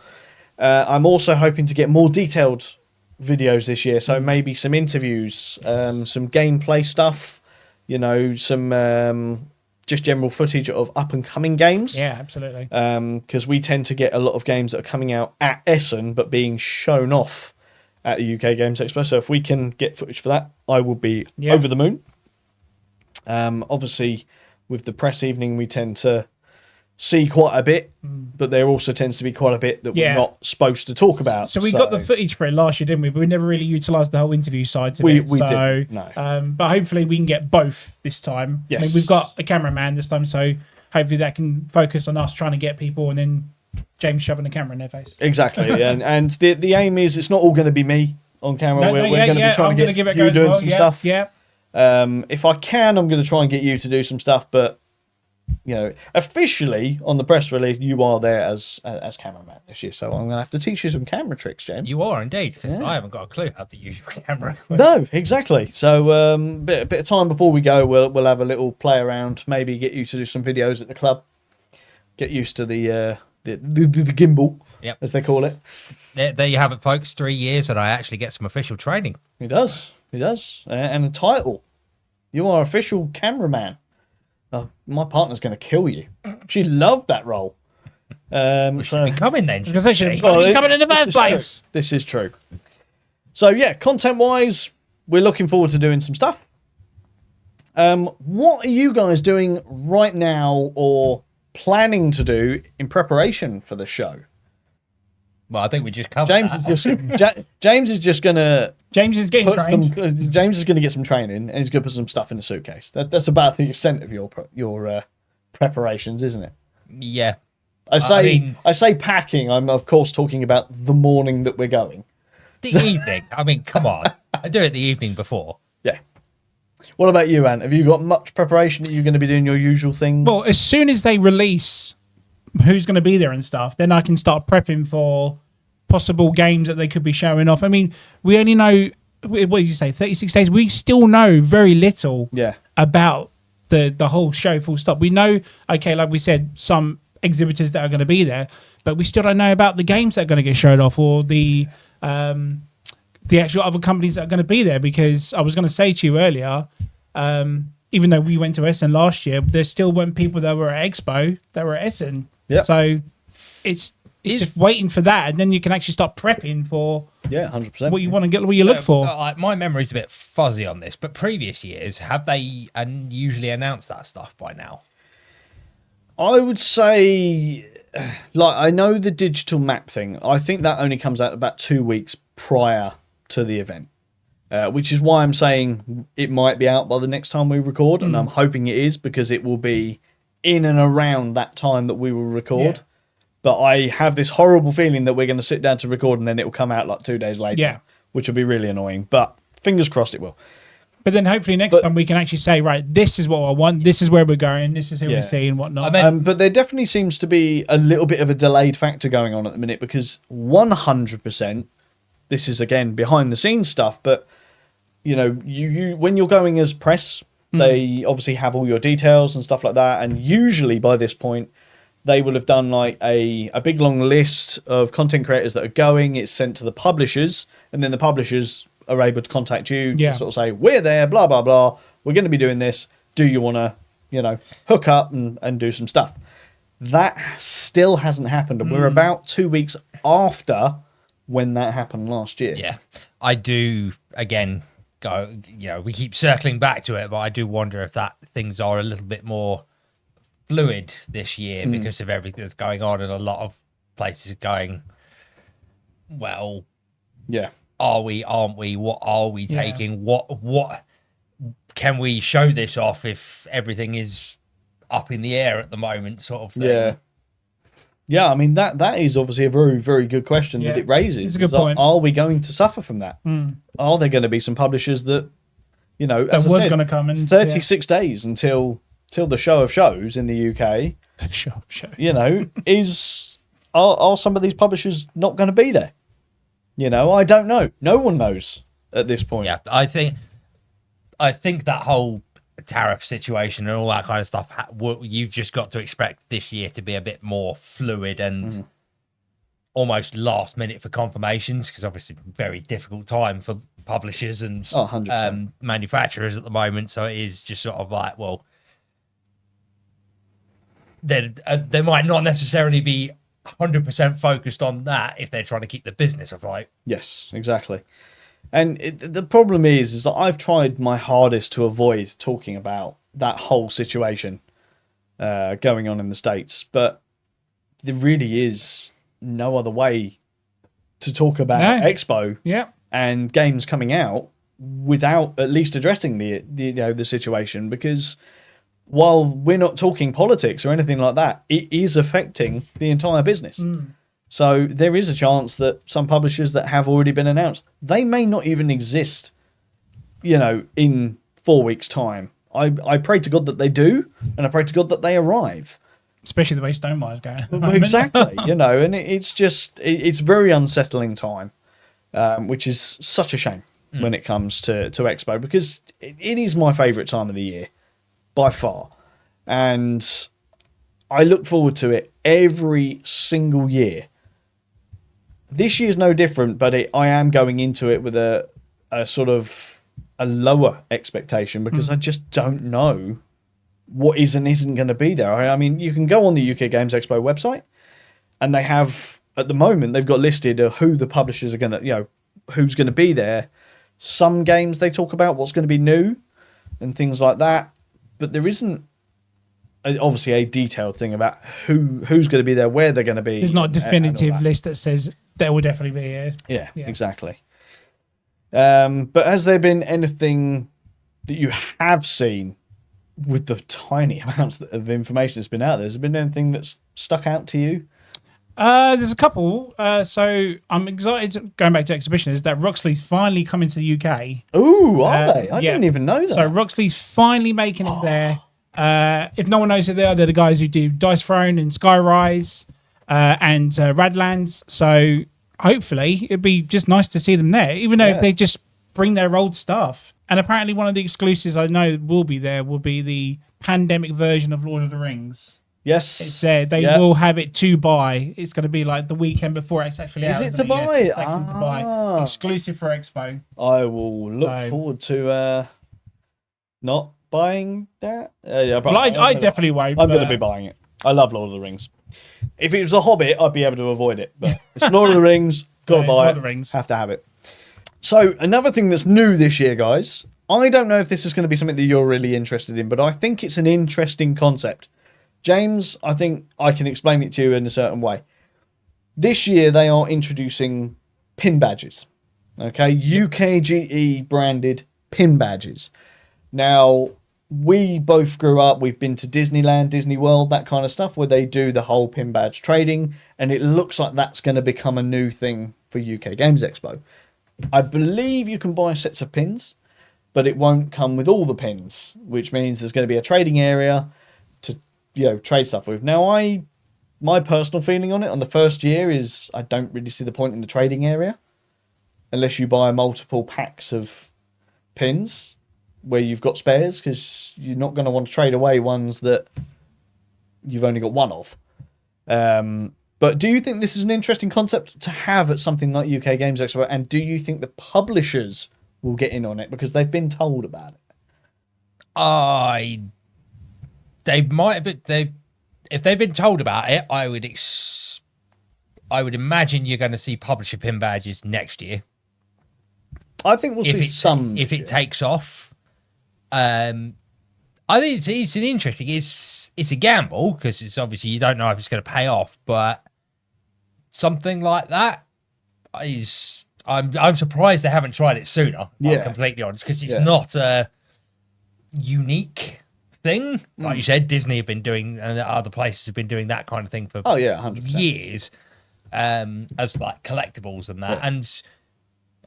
I'm also hoping to get more detailed videos this year. So maybe some interviews, some gameplay stuff, you know, some just general footage of up and coming games. Yeah, absolutely. Because we tend to get a lot of games that are coming out at Essen, but being shown off at the UK Games Expo. So if we can get footage for that, I will be over the moon. Obviously, with the press evening, we tend to see quite a bit, but there also tends to be quite a bit that we're not supposed to talk about. So we got the footage for it last year, didn't we? But we never really utilised the whole interview side to it. We didn't, no. But hopefully we can get both this time. Yes. I mean, we've got a cameraman this time, so hopefully that can focus on us trying to get people, and then James shoving the camera in their face. Exactly. and the aim is it's not all going to be me on camera. We're going to be trying to get you doing some stuff. Yeah. If I can, I'm going to try and get you to do some stuff, but you know, officially on the press release, you are there as cameraman this year. So I'm going to have to teach you some camera tricks, James. You are indeed, because I haven't got a clue how to use your camera. No, exactly. So bit of time before we go, we'll have a little play around. Maybe get you to do some videos at the club. Get used to the gimbal, as they call it. There you have it, folks. 3 years, and I actually get some official training. He does, and a title. You are official cameraman. My partner's going to kill you. She loved that role. Should be coming then. Because they should be coming in the first place. This is true. So yeah, content-wise, we're looking forward to doing some stuff. What are you guys doing right now, or planning to do in preparation for the show? Well, I think we just covered James is just gonna. James is getting trained. James is going to get some training, and he's going to put some stuff in the suitcase. That's about the extent of your preparations, isn't it? Yeah. I say packing. I'm of course talking about the morning that we're going. The evening. I mean, come on. I do it the evening before. Yeah. What about you, Ant? Have you got much preparation? Are you going to be doing your usual things? Well, as soon as they release who's going to be there and stuff, then I can start prepping for possible games that they could be showing off. I mean, we only know, what did you say, 36 days? We still know very little about the whole show, full stop. We know, okay, like we said, some exhibitors that are going to be there, but we still don't know about the games that are going to get showed off, or the actual other companies that are going to be there, because I was going to say to you earlier, even though we went to Essen last year, there still weren't people that were at Expo that were at Essen. Yep. So it's just waiting for that, and then you can actually start prepping for 100% what you want to get, what you look for. My memory's a bit fuzzy on this, but previous years, have they usually announced that stuff by now? I would say like, I know the digital map thing. I think that only comes out about 2 weeks prior to the event, which is why I'm saying it might be out by the next time we record, and I'm hoping it is, because it will be in and around that time that we will record. Yeah. But I have this horrible feeling that we're going to sit down to record and then it will come out like 2 days later, Yeah. which will be really annoying. But fingers crossed it will. But then hopefully next time we can actually say, right, this is what I want, this is where we're going, this is who we're seeing and whatnot. But there definitely seems to be a little bit of a delayed factor going on at the minute, because 100%, this is again behind the scenes stuff, but you when you're going as press, they obviously have all your details and stuff like that, and usually by this point they will have done like a big long list of content creators that are going. It's sent to the publishers, and then the publishers are able to contact you to sort of say, we're there, blah blah blah, we're going to be doing this, do you want to hook up and do some stuff. That still hasn't happened, and we're about 2 weeks after when that happened last year. Yeah, I do again go, we keep circling back to it, but I do wonder if that things are a little bit more fluid this year because of everything that's going on, and a lot of places are going, well, are we, aren't we, what are we taking, what can we show this off if everything is up in the air at the moment, sort of thing. Yeah, I mean, that is obviously a very, very good question that it raises. It's a good point. Are we going to suffer from that? Are there going to be some publishers that, that was going to come in 36 days until the show of shows in the UK? The show of shows. Are some of these publishers not going to be there? I don't know. No one knows at this point. Yeah, I think that whole tariff situation and all that kind of stuff, you've just got to expect this year to be a bit more fluid and almost last minute for confirmations, because obviously very difficult time for publishers and manufacturers at the moment. So it is just sort of like, well, they might not necessarily be 100% focused on that if they're trying to keep the business afloat. Yes, exactly. And the problem is that I've tried my hardest to avoid talking about that whole situation going on in the States, but there really is no other way to talk about Expo and games coming out without at least addressing the situation, because while we're not talking politics or anything like that, it is affecting the entire business. So there is a chance that some publishers that have already been announced, they may not even exist, in 4 weeks' time. I pray to God that they do, and I pray to God that they arrive. Especially the way Stonewall is going. Exactly, and it's very unsettling time, which is such a shame when it comes to Expo, because it is my favourite time of the year, by far. And I look forward to it every single year. This year's no different, but I am going into it with a sort of a lower expectation, because I just don't know what is and isn't going to be there. I mean, you can go on the UK Games Expo website, and they have, at the moment, they've got listed who the publishers are going to, who's going to be there. Some games they talk about what's going to be new and things like that, but there isn't obviously a detailed thing about who's going to be there, where they're going to be. There's not a definitive list that says there will definitely be here. Yeah, exactly. But has there been anything that you have seen with the tiny amounts of information that's been out there? Has there been anything that's stuck out to you? There's a couple. So I'm excited, going back to exhibition, is that Roxley's finally coming to the UK. Ooh, are they? I didn't even know that. So Roxley's finally making it there. If no one knows who they are, they're the guys who do Dice Throne and Skyrise and Radlands. So hopefully it'd be just nice to see them there, even though if they just bring their old stuff. And apparently one of the exclusives I know will be there will be the pandemic version of Lord of the Rings. Yes. It's there. They will have it to buy. It's going to be like the weekend before it's actually out. Is it to buy? Yeah, to buy. Exclusive for Expo. I will look forward to not buying that. I definitely won't. I'm going to be buying it. I love Lord of the Rings. If it was a Hobbit, I'd be able to avoid it. But it's Lord of the Rings. Got to buy it. Have to have it. So another thing that's new this year, guys. I don't know if this is going to be something that you're really interested in, but I think it's an interesting concept. James, I think I can explain it to you in a certain way. This year, they are introducing pin badges. Okay, UKGE branded pin badges. Now, we both grew up, we've been to Disneyland, Disney World, that kind of stuff, where they do the whole pin badge trading, and it looks like that's going to become a new thing for UK Games Expo. I believe you can buy sets of pins, but it won't come with all the pins, which means there's going to be a trading area to, trade stuff with. Now, my personal feeling on it on the first year is I don't really see the point in the trading area unless you buy multiple packs of pins where you've got spares, because you're not going to want to trade away ones that you've only got one of. But do you think this is an interesting concept to have at something like UK Games Expo? And do you think the publishers will get in on it because they've been told about it? They might have been. If they've been told about it, I would imagine you're going to see publisher pin badges next year. I think we'll see some. If it takes off, I think it's an interesting. It's a gamble because it's obviously you don't know if it's going to pay off, but something like that is. I'm surprised they haven't tried it sooner. I'm completely honest, because it's not a unique thing. Like you said, Disney have been doing, and other places have been doing that kind of thing for 100%. years, as like collectibles and that. And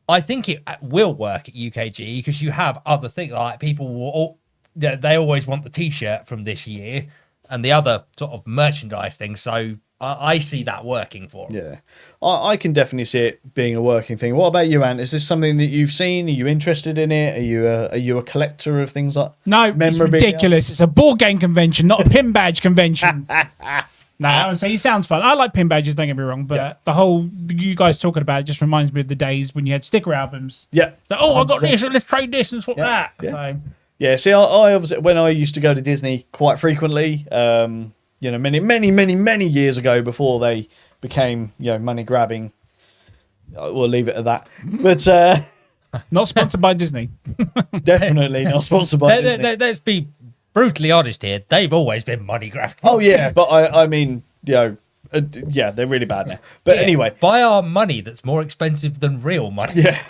I think it will work at UKGE because you have other things like people will. They always want the T-shirt from this year and the other sort of merchandise thing. So I see that working for them. Yeah, I can definitely see it being a working thing. What about you, Ant? Is this something that you've seen? Are you interested in it? Are you a collector of things like No, it's ridiculous. It's a board game convention, not a pin badge convention. No, I would say it sounds fun. I like pin badges, don't get me wrong, but the whole you guys talking about it just reminds me of the days when you had sticker albums. Yeah. So, I got this, let's trade this and swap that. Yeah. So. Yeah, see, I obviously, when I used to go to Disney quite frequently, many years ago before they became, money grabbing, we'll leave it at that. But not sponsored by Disney. Definitely not sponsored by Disney. Let's be brutally honest here. They've always been money grabbing. Oh yeah, but I mean, they're really bad now. But anyway, buy our money that's more expensive than real money. Yeah.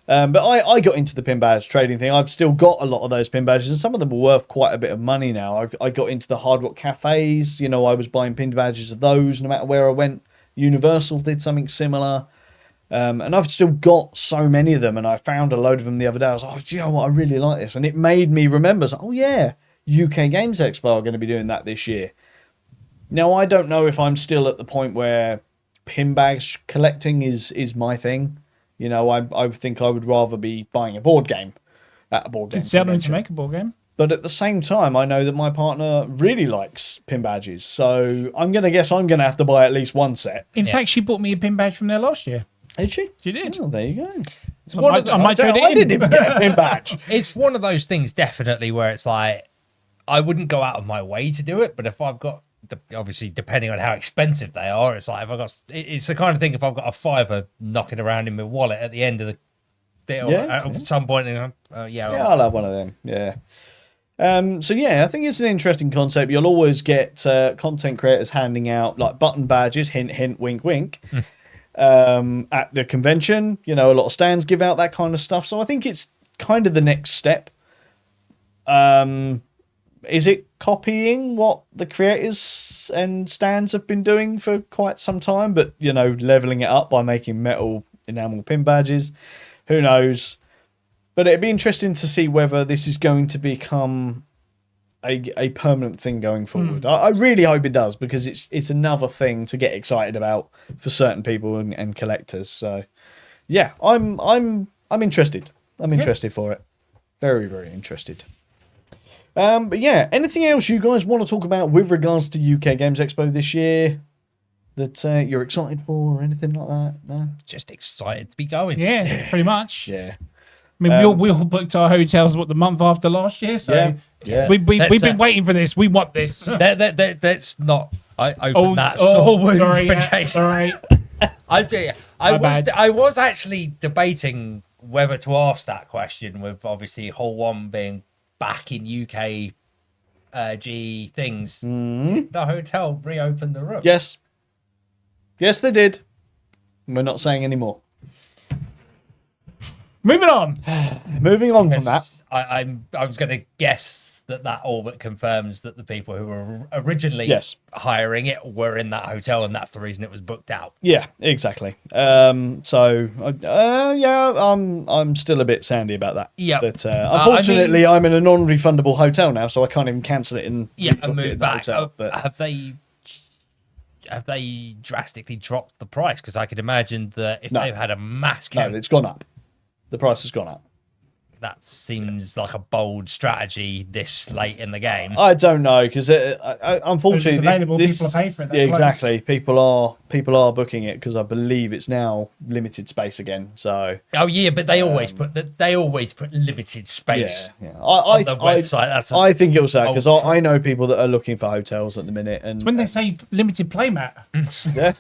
But I got into the pin badge trading thing. I've still got a lot of those pin badges, and some of them are worth quite a bit of money now. I got into the Hard Rock cafes. I was buying pin badges of those no matter where I went. Universal did something similar. And I've still got so many of them, and I found a load of them the other day. I was like, do you know what? I really like this. And it made me remember, UK Games Expo are going to be doing that this year. Now, I don't know if I'm still at the point where pin badge collecting is my thing. I think I would rather be buying a board game at a board game. It's selling to make a board game. But at the same time, I know that my partner really likes pin badges. So I'm going to guess I'm going to have to buy at least one set. In fact, she bought me a pin badge from there last year. Did she? She did. Oh, there you go. I didn't even get a pin badge. It's one of those things, definitely, where it's like, I wouldn't go out of my way to do it, but if I've got, obviously, depending on how expensive they are, it's like, if I've got, it's the kind of thing, if I've got a $5 knocking around in my wallet at the end of the deal, at some point, I'll have one of them. Yeah. I think it's an interesting concept. You'll always get content creators handing out like button badges, hint, hint, wink, wink. At the convention, a lot of stands give out that kind of stuff. So I think it's kind of the next step. Is it copying what the creators and stands have been doing for quite some time, but leveling it up by making metal enamel pin badges? Who knows? But it'd be interesting to see whether this is going to become a permanent thing going forward. I really hope it does, because it's another thing to get excited about for certain people and collectors. So yeah, I'm interested. I'm interested for it. Very, very interested. But yeah, anything else you guys want to talk about with regards to UK Games Expo this year that you're excited for or anything like that? No? Just excited to be going. Yeah, pretty much. Yeah. I mean, we all booked our hotels the month after last year, so we've been waiting for this. We want this. That's not. I opened that store. Sorry. I tell you, I was actually debating whether to ask that question, with obviously Hall 1 being back in UK UKGE things, did the hotel reopen the room? Yes. Yes, they did. We're not saying any more. Moving on. Moving on from that. I was going to guess that all but confirms that the people who were originally hiring it were in that hotel, and that's the reason it was booked out. Yeah, exactly. I'm still a bit sandy about that. Yeah. But unfortunately, I'm in a non-refundable hotel now, so I can't even cancel it and move back. Hotel, but have they drastically dropped the price? Because I could imagine that if they've had a mass no, it's gone up. The price has gone up. That seems like a bold strategy this late in the game. I don't know, because unfortunately, available, people are paying for it. Yeah, exactly. People are booking it because I believe it's now limited space again. So but they always put limited space. On the website. I think it'll say, because I know people that are looking for hotels at the minute, and when they say limited playmat, yeah,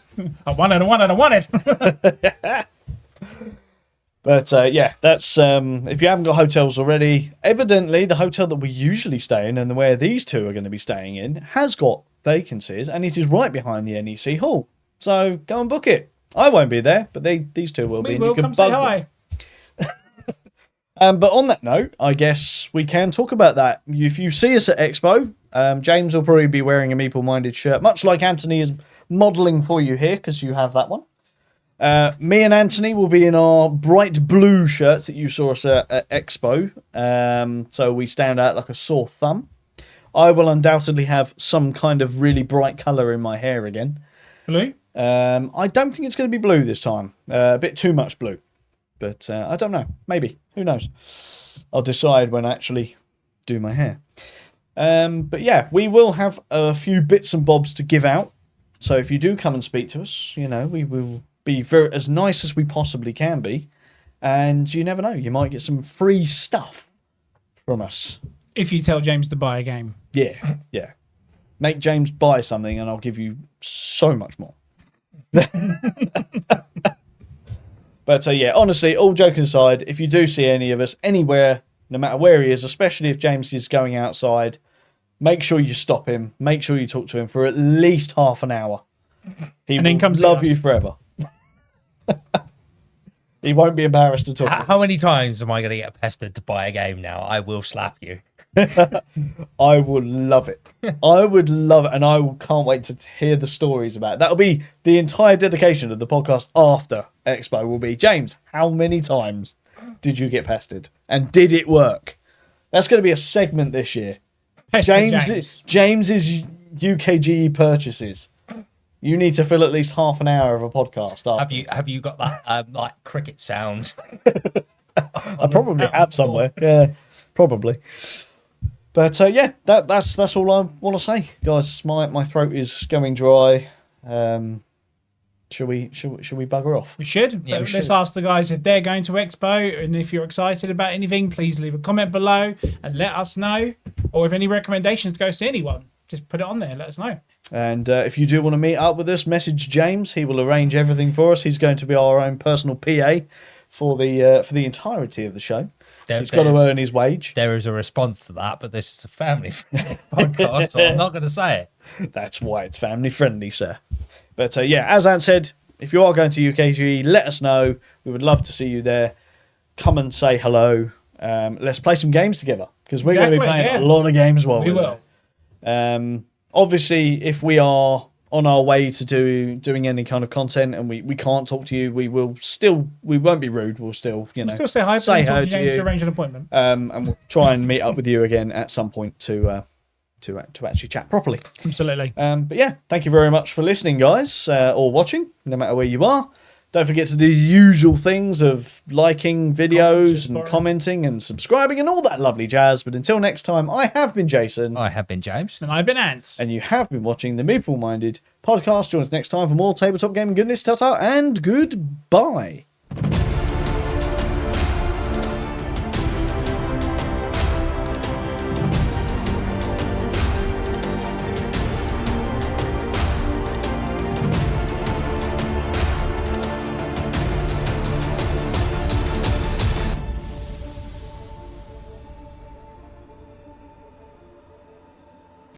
I want it. But that's if you haven't got hotels already, evidently the hotel that we usually stay in and where these two are going to be staying in has got vacancies, and it is right behind the NEC hall. So go and book it. I won't be there, but these two will be. We will come say hi. But on that note, I guess we can talk about that. If you see us at Expo, James will probably be wearing a Meeple Minded shirt, much like Anthony is modelling for you here, because you have that one. Me and Anthony will be in our bright blue shirts that you saw us at Expo. So we stand out like a sore thumb. I will undoubtedly have some kind of really bright colour in my hair again. Blue? I don't think it's going to be blue this time. A bit too much blue. But I don't know. Maybe. Who knows? I'll decide when I actually do my hair. But yeah, we will have a few bits and bobs to give out. So if you do come and speak to us, we will be as nice as we possibly can be, and you never know, you might get some free stuff from us if you tell James to buy a game. Yeah Make James buy something and I'll give you so much more. But honestly, all joking aside, if you do see any of us anywhere, no matter where he is, especially if James is going outside, make sure you stop him, make sure you talk to him for at least half an hour. He will love you forever. He won't be embarrassed at all. How many times am I going to get pestered to buy a game now? I will slap you. I would love it. I would love it, and I can't wait to hear the stories about it. That'll be the entire dedication of the podcast after Expo will be, James, how many times did you get pestered? And did it work? That's going to be a segment this year. James's UKGE purchases. You need to fill at least half an hour of a podcast after. Have you got that like cricket sound? I probably have somewhere. Yeah, probably. But that's all I want to say, guys. My throat is going dry. Should we bugger off? We should. Yeah, let's ask the guys if they're going to Expo, and if you're excited about anything, please leave a comment below and let us know. Or if any recommendations to go see anyone, just put it on there and let us know. And if you do want to meet up with us, message James. He will arrange everything for us. He's going to be our own personal PA for the entirety of the show. He's got to earn his wage. There is a response to that, but this is a family podcast, so I'm not going to say it. That's why it's family friendly, sir. But as Ant said, if you are going to UKGE, let us know. We would love to see you there. Come and say hello. Let's play some games together, because we're going to be playing a lot of games while we're there. Obviously, if we are on our way to doing any kind of content and we can't talk to you, we won't be rude. We'll still, we'll still say hi to James to arrange an appointment. And we'll try and meet up with you again at some point to actually chat properly. Absolutely. But thank you very much for listening, guys, or watching, no matter where you are. Don't forget to do the usual things of liking videos and commenting and subscribing and all that lovely jazz. But until next time, I have been Jason. I have been James. And I've been Ant. And you have been watching the Meeple Minded Podcast. Join us next time for more tabletop gaming goodness. Ta-ta and goodbye.